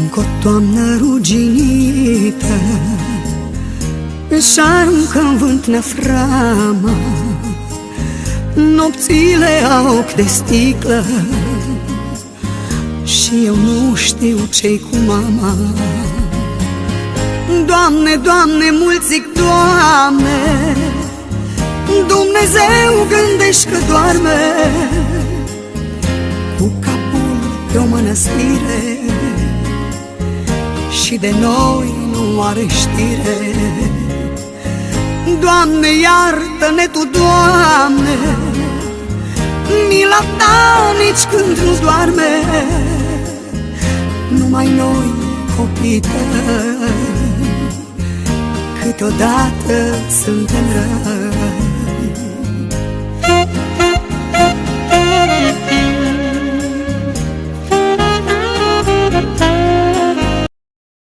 Încă o toamnă ruginită își aruncă în vânt năframa, nopțile au ochi de sticlă și eu nu știu ce-i cu mama. Doamne, Doamne, mulți zic Doamne, Dumnezeu gândești că doarme cu capul pe o mănăstire și de noi nu are știre. Doamne, iartă-ne Tu, Doamne, mila Ta nici când nu doarme, numai noi copii Tăi câteodată suntem răi.